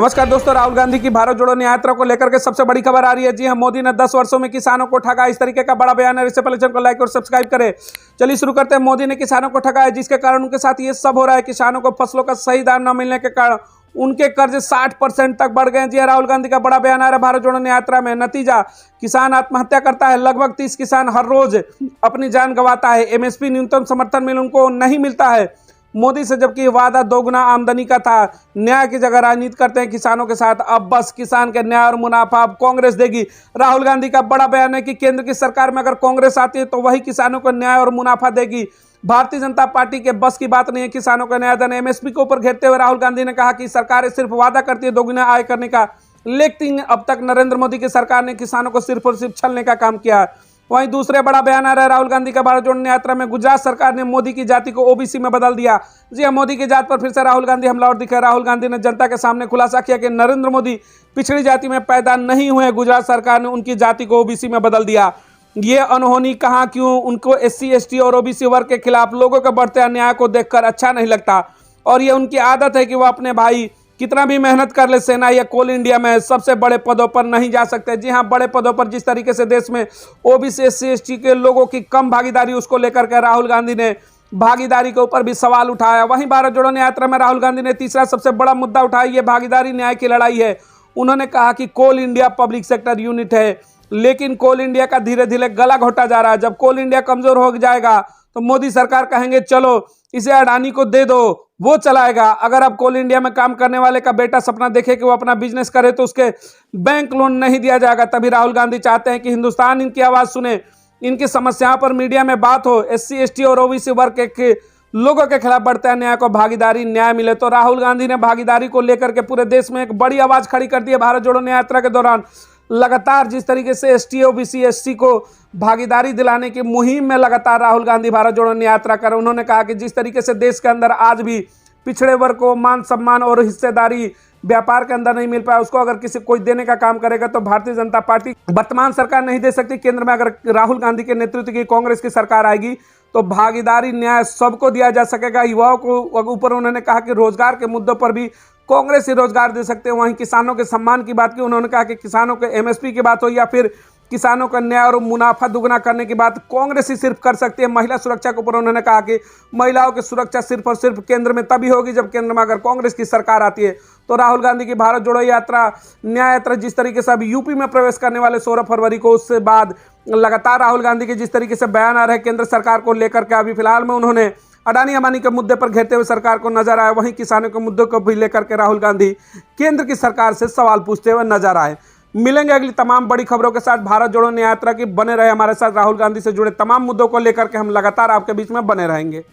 नमस्कार दोस्तों, राहुल गांधी की भारत जोड़ो न्याय यात्रा को लेकर के सबसे बड़ी खबर आ रही है। जी हां, मोदी ने 10 वर्षों में किसानों को ठगा, इस तरीके का बड़ा बयान है। इससे पहले चैनल को लाइक और सब्सक्राइब करें। चलिए शुरू करते हैं। मोदी ने किसानों को ठगा है, जिसके कारण उनके साथ ये सब हो रहा है। किसानों को फसलों का सही दाम न मिलने के कारण उनके कर्ज 60% तक बढ़ गए। जी हां, राहुल गांधी का बड़ा बयान आ रहा है भारत जोड़ो न्याय यात्रा में। नतीजा, किसान आत्महत्या करता है। लगभग 30 किसान हर रोज अपनी जान गंवाता है। एमएसपी न्यूनतम समर्थन मूल्य उनको नहीं मिलता है। मोदी से जबकि वादा दोगुना आमदनी का था, न्याय की जगह राजनीति करते हैं किसानों के साथ। अब बस किसान के न्याय और मुनाफा अब कांग्रेस देगी। राहुल गांधी का बड़ा बयान है कि केंद्र की सरकार में अगर कांग्रेस आती है तो वही किसानों को न्याय और मुनाफा देगी। भारतीय जनता पार्टी के बस की बात नहीं है किसानों का न्याय देना। एमएसपी के ऊपर घेरते हुए राहुल गांधी ने कहा कि सरकारें सिर्फ वादा करती है दोगुना आय करने का, लेकिन अब तक नरेंद्र मोदी की सरकार ने किसानों को सिर्फ और सिर्फ छलने का काम किया है। वहीं दूसरे बड़ा बयान आ रहा है राहुल गांधी का भारत जोड़ो न्याय यात्रा में। गुजरात सरकार ने मोदी की जाति को ओबीसी में बदल दिया। जी हां, मोदी की जात पर फिर से राहुल गांधी हमलावर दिखे। राहुल गांधी ने जनता के सामने खुलासा किया कि नरेंद्र मोदी पिछड़ी जाति में पैदा नहीं हुए। गुजरात सरकार ने उनकी जाति को ओबीसी में बदल दिया। ये अनहोनी कहां क्यों? उनको एससी, एसटी और ओबीसी वर्ग के खिलाफ लोगों के बढ़ते अन्याय को देखकर अच्छा नहीं लगता, और ये उनकी आदत है कि वो अपने भाई कितना भी मेहनत कर ले, सेना या कोल इंडिया में सबसे बड़े पदों पर नहीं जा सकते। जी हां, बड़े पदों पर जिस तरीके से देश में ओबीसी, एससी, एसटी के लोगों की कम भागीदारी, उसको लेकर के राहुल गांधी ने भागीदारी के ऊपर भी सवाल उठाया। वहीं भारत जोड़ो न्याय यात्रा में राहुल गांधी ने तीसरा सबसे बड़ा मुद्दा उठाया, ये भागीदारी न्याय की लड़ाई है। उन्होंने कहा कि कोल इंडिया पब्लिक सेक्टर यूनिट है, लेकिन कोल इंडिया का धीरे धीरे गला घोटा जा रहा है। जब कोल इंडिया कमजोर हो जाएगा तो मोदी सरकार कहेंगे चलो इसे अडानी को दे दो, वो चलाएगा। अगर अब कोल इंडिया में काम करने वाले का बेटा सपना देखे कि वो अपना बिजनेस करे तो उसके बैंक लोन नहीं दिया जाएगा। तभी राहुल गांधी चाहते हैं कि हिंदुस्तान इनकी आवाज सुने, इनकी समस्याओं पर मीडिया में बात हो, एससी, एसटी और ओबीसी वर्ग के लोगों के खिलाफ बढ़ते अन्याय को भागीदारी न्याय मिले। तो राहुल गांधी ने भागीदारी को लेकर के पूरे देश में एक बड़ी आवाज खड़ी कर दी है। भारत जोड़ो न्याय यात्रा के दौरान लगातार जिस तरीके से एसटी, ओबीसी, एससी को भागीदारी दिलाने की मुहिम में लगातार राहुल गांधी भारत जोड़ो न्याय यात्रा कर। उन्होंने कहा कि जिस तरीके से देश के अंदर आज भी पिछड़े वर्ग को मान सम्मान और हिस्सेदारी व्यापार के अंदर नहीं मिल पाया, उसको अगर किसी कोई देने का काम करेगा तो भारतीय जनता पार्टी वर्तमान सरकार नहीं दे सकती। केंद्र में अगर राहुल गांधी के नेतृत्व की कांग्रेस की सरकार आएगी तो भागीदारी न्याय सबको दिया जा सकेगा। युवाओं को ऊपर उन्होंने कहा कि रोजगार के मुद्दों पर भी कांग्रेस ही रोजगार दे सकते हैं। वहीं किसानों के सम्मान की बात की। उन्होंने कहा कि किसानों के एमएसपी की बात हो या फिर किसानों का न्याय और मुनाफा दुगना करने की बात कांग्रेस ही सिर्फ कर सकती है। महिला सुरक्षा के ऊपर उन्होंने कहा कि महिलाओं की सुरक्षा सिर्फ और सिर्फ केंद्र में तभी होगी जब केंद्र में अगर कांग्रेस की सरकार आती है। तो राहुल गांधी की भारत जोड़ो यात्रा न्याय यात्रा जिस तरीके से अब यूपी में प्रवेश करने वाले 16 फरवरी को, उससे बाद लगातार राहुल गांधी के जिस तरीके से बयान आ रहे हैं केंद्र सरकार को लेकर के, अभी फिलहाल में उन्होंने अडानी अंबानी के मुद्दे पर घेरते हुए सरकार को नजर आए। वहीं किसानों के मुद्दों को भी लेकर के राहुल गांधी केंद्र की सरकार से सवाल पूछते हुए नजर आए। मिलेंगे अगली तमाम बड़ी खबरों के साथ। भारत जोड़ो न्याय यात्रा की बने रहे हमारे साथ। राहुल गांधी से जुड़े तमाम मुद्दों को लेकर के हम लगातार आपके बीच में बने रहेंगे।